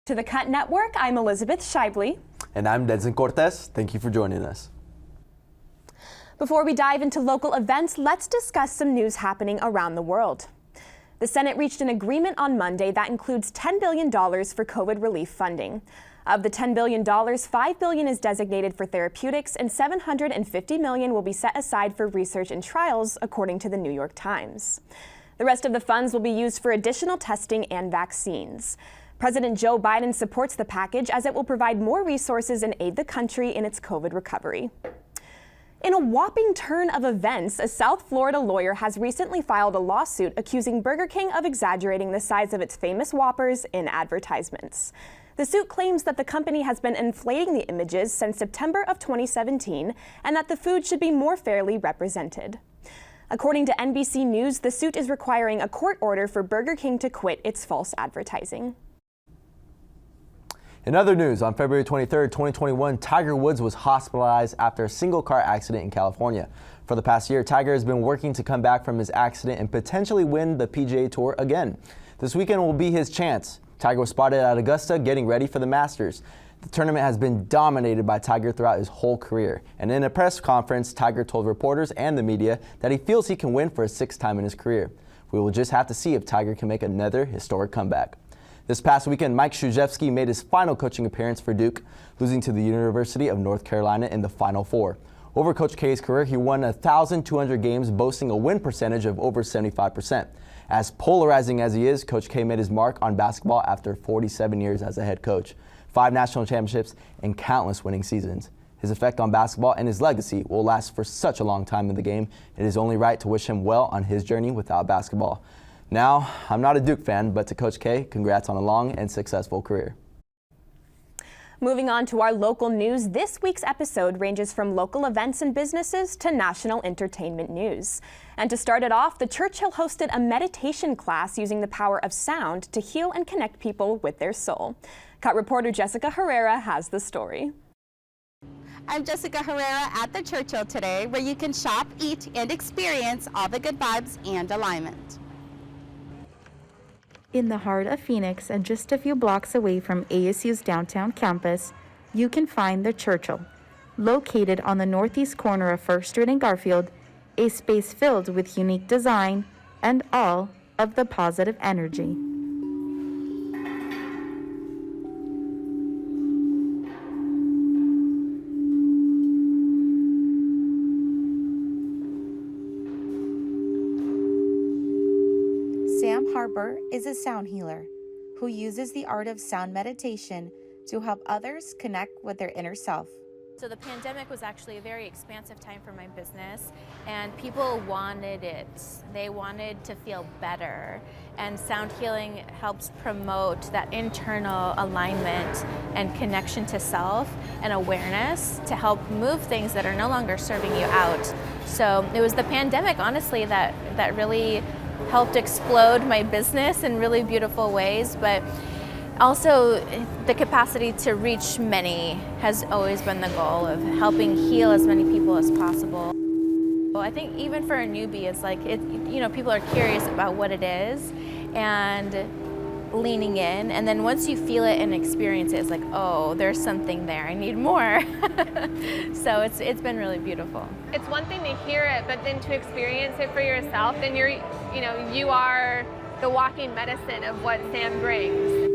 To the Cut Network, I'm Elizabeth Shibley. And I'm Denson Cortez. Thank you for joining us. Before we dive into local events, let's discuss some news happening around the world. The Senate reached an agreement on Monday that includes $10 billion for COVID relief funding. Of the $10 billion, $5 billion is designated for therapeutics and $750 million will be set aside for research and trials, according to the New York Times. The rest of the funds will be used for additional testing and vaccines. President Joe Biden supports the package as it will provide more resources and aid the country in its COVID recovery. In a whopping turn of events, a South Florida lawyer has recently filed a lawsuit accusing Burger King of exaggerating the size of its famous Whoppers in advertisements. The suit claims that the company has been inflating the images since September of 2017 and that the food should be more fairly represented. According to NBC News, the suit is requiring a court order for Burger King to quit its false advertising. In other news, on February 23, 2021, Tiger Woods was hospitalized after a single-car accident in California. For the past year, Tiger has been working to come back from his accident and potentially win the PGA Tour again. This weekend will be his chance. Tiger was spotted at Augusta getting ready for the Masters. The tournament has been dominated by Tiger throughout his whole career. And in a press conference, Tiger told reporters and the media that he feels he can win for a sixth time in his career. We will just have to see if Tiger can make another historic comeback. This past weekend, Mike Krzyzewski made his final coaching appearance for Duke, losing to the University of North Carolina in the Final Four. Over Coach K's career, he won 1,200 games, boasting a win percentage of over 75%. As polarizing as he is, Coach K made his mark on basketball after 47 years as a head coach, 5 national championships, and countless winning seasons. His effect on basketball and his legacy will last for such a long time in the game. It is only right to wish him well on his journey without basketball. Now, I'm not a Duke fan, but to Coach K, congrats on a long and successful career. Moving on to our local news, this week's episode ranges from local events and businesses to national entertainment news. And to start it off, the Churchill hosted a meditation class using the power of sound to heal and connect people with their soul. Cut reporter Jessica Herrera has the story. I'm Jessica Herrera at the Churchill today, where you can shop, eat, and experience all the good vibes and alignment. In the heart of Phoenix and just a few blocks away from ASU's downtown campus, you can find the Churchill. Located on the northeast corner of 1st Street and Garfield, a space filled with unique design and all of the positive energy. Sam Harper is a sound healer who uses the art of sound meditation to help others connect with their inner self. So the pandemic was actually a very expansive time for my business, and people wanted it. They wanted to feel better, and sound healing helps promote that internal alignment and connection to self and awareness to help move things that are no longer serving you out. So it was the pandemic, honestly, that really helped explode my business in really beautiful ways, but also the capacity to reach many has always been the goal of helping heal as many people as possible. Well, I think even for a newbie, it's like, people are curious about what it is and leaning in, and then once you feel it and experience it, it's like, oh, there's something there, I need more. So it's been really beautiful. It's one thing to hear it, but then to experience it for yourself, then you are the walking medicine of what Sam brings.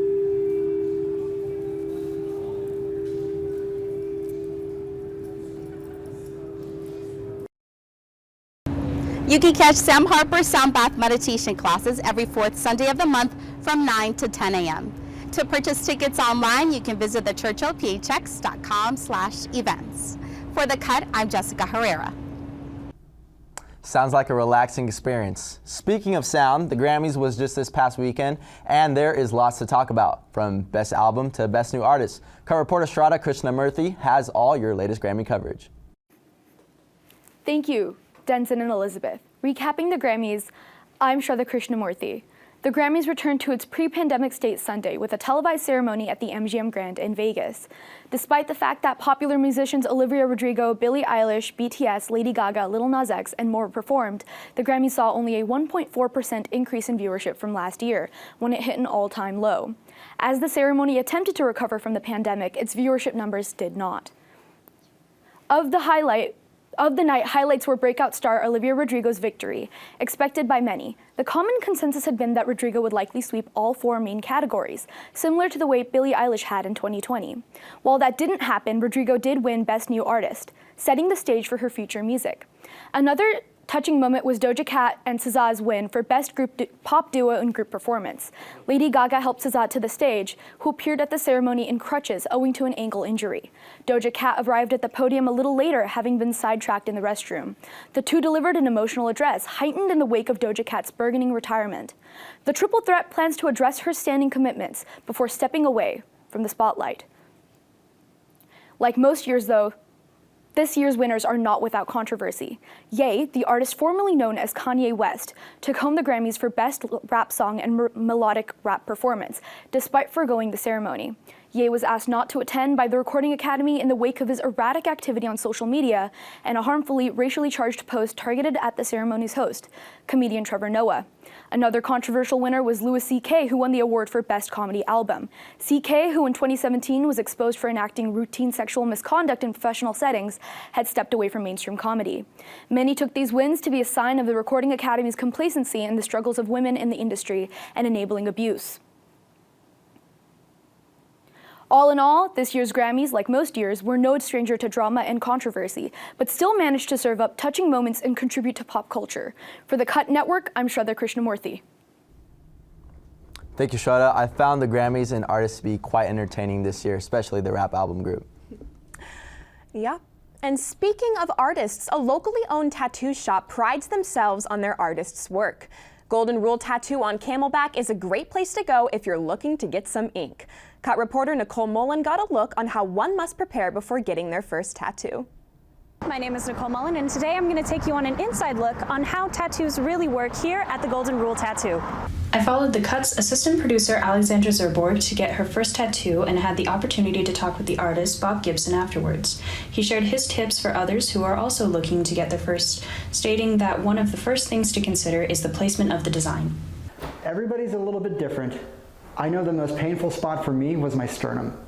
You can catch Sam Harper's Sound Bath meditation classes every 4th Sunday of the month from 9 to 10 a.m. To purchase tickets online, you can visit thechurchillphx.com/events. For The Cut, I'm Jessica Herrera. Sounds like a relaxing experience. Speaking of sound, the Grammys was just this past weekend, and there is lots to talk about, from Best Album to Best New Artist. Cut reporter Shraddha Krishnamurthy has all your latest Grammy coverage. Thank you, Denson and Elizabeth. Recapping the Grammys, I'm Shraddha Krishnamurthy. The Grammys returned to its pre-pandemic state Sunday with a televised ceremony at the MGM Grand in Vegas. Despite the fact that popular musicians Olivia Rodrigo, Billie Eilish, BTS, Lady Gaga, Lil Nas X, and more performed, the Grammys saw only a 1.4% increase in viewership from last year, when it hit an all-time low. As the ceremony attempted to recover from the pandemic, its viewership numbers did not. Of the night, highlights were breakout star Olivia Rodrigo's victory, expected by many. The common consensus had been that Rodrigo would likely sweep all 4 main categories, similar to the way Billie Eilish had in 2020. While that didn't happen, Rodrigo did win Best New Artist, setting the stage for her future music. Another touching moment was Doja Cat and SZA's win for Best Pop Duo and Group Performance. Lady Gaga helped SZA to the stage, who appeared at the ceremony in crutches owing to an ankle injury. Doja Cat arrived at the podium a little later, having been sidetracked in the restroom. The two delivered an emotional address, heightened in the wake of Doja Cat's burgeoning retirement. The triple threat plans to address her standing commitments before stepping away from the spotlight. Like most years, though, this year's winners are not without controversy. Ye, the artist formerly known as Kanye West, took home the Grammys for Best Rap Song and Melodic Rap Performance, despite foregoing the ceremony. Ye was asked not to attend by the Recording Academy in the wake of his erratic activity on social media and a harmfully racially charged post targeted at the ceremony's host, comedian Trevor Noah. Another controversial winner was Louis C.K., who won the award for Best Comedy Album. C.K., who in 2017 was exposed for enacting routine sexual misconduct in professional settings, had stepped away from mainstream comedy. Many took these wins to be a sign of the Recording Academy's complacency in the struggles of women in the industry and enabling abuse. All in all, this year's Grammys, like most years, were no stranger to drama and controversy, but still managed to serve up touching moments and contribute to pop culture. For the Cut Network, I'm Shraddha Krishnamurthy. Thank you, Shraddha. I found the Grammys and artists to be quite entertaining this year, especially the rap album group. Yeah. And speaking of artists, a locally owned tattoo shop prides themselves on their artists' work. Golden Rule Tattoo on Camelback is a great place to go if you're looking to get some ink. Cut reporter Nicole Mullen got a look on how one must prepare before getting their first tattoo. My name is Nicole Mullen, and today I'm going to take you on an inside look on how tattoos really work here at the Golden Rule Tattoo. I followed the Cut's assistant producer Alexandra Zerborg to get her first tattoo and had the opportunity to talk with the artist Bob Gibson afterwards. He shared his tips for others who are also looking to get their first, stating that one of the first things to consider is the placement of the design. Everybody's a little bit different. I know the most painful spot for me was my sternum.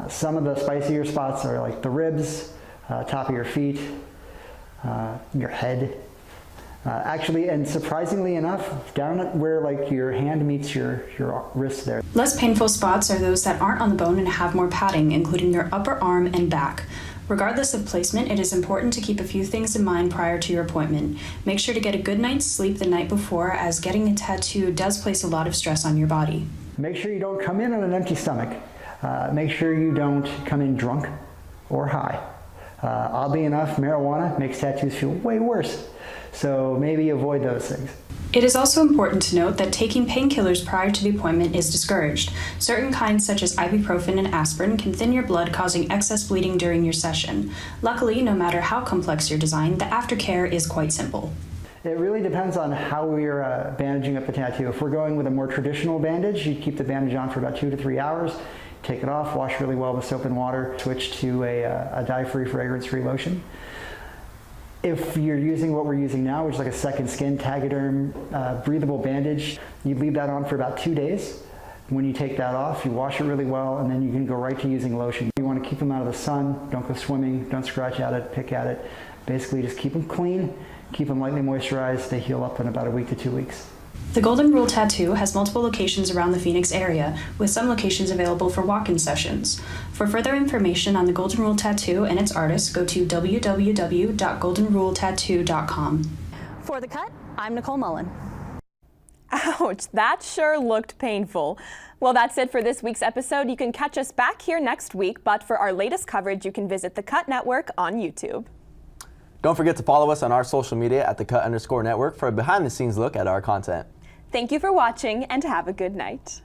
Some of the spicier spots are like the ribs, top of your feet, your head. Actually, and surprisingly enough, down at where like your hand meets your wrist there. Less painful spots are those that aren't on the bone and have more padding, including your upper arm and back. Regardless of placement, it is important to keep a few things in mind prior to your appointment. Make sure to get a good night's sleep the night before, as getting a tattoo does place a lot of stress on your body. Make sure you don't come in on an empty stomach. Make sure you don't come in drunk or high. Oddly enough, marijuana makes tattoos feel way worse, so maybe avoid those things. It is also important to note that taking painkillers prior to the appointment is discouraged. Certain kinds such as ibuprofen and aspirin can thin your blood, causing excess bleeding during your session. Luckily, no matter how complex your design, the aftercare is quite simple. It really depends on how we're bandaging up the tattoo. If we're going with a more traditional bandage, you keep the bandage on for about 2 to 3 hours, take it off, wash really well with soap and water, switch to a dye-free, fragrance-free lotion. If you're using what we're using now, which is like a second skin, Tegaderm, breathable bandage, you leave that on for about 2 days. When you take that off, you wash it really well, and then you can go right to using lotion. You want to keep them out of the sun, don't go swimming, don't scratch at it, pick at it. Basically just keep them clean, keep them lightly moisturized, they heal up in about a week to 2 weeks. The Golden Rule Tattoo has multiple locations around the Phoenix area, with some locations available for walk-in sessions. For further information on the Golden Rule Tattoo and its artists, go to www.goldenruletattoo.com. For The Cut, I'm Nicole Mullen. Ouch, that sure looked painful. Well, that's it for this week's episode. You can catch us back here next week, but for our latest coverage, you can visit the Cut Network on YouTube. Don't forget to follow us on our social media at @the_Cut_network for a behind-the-scenes look at our content. Thank you for watching, and have a good night.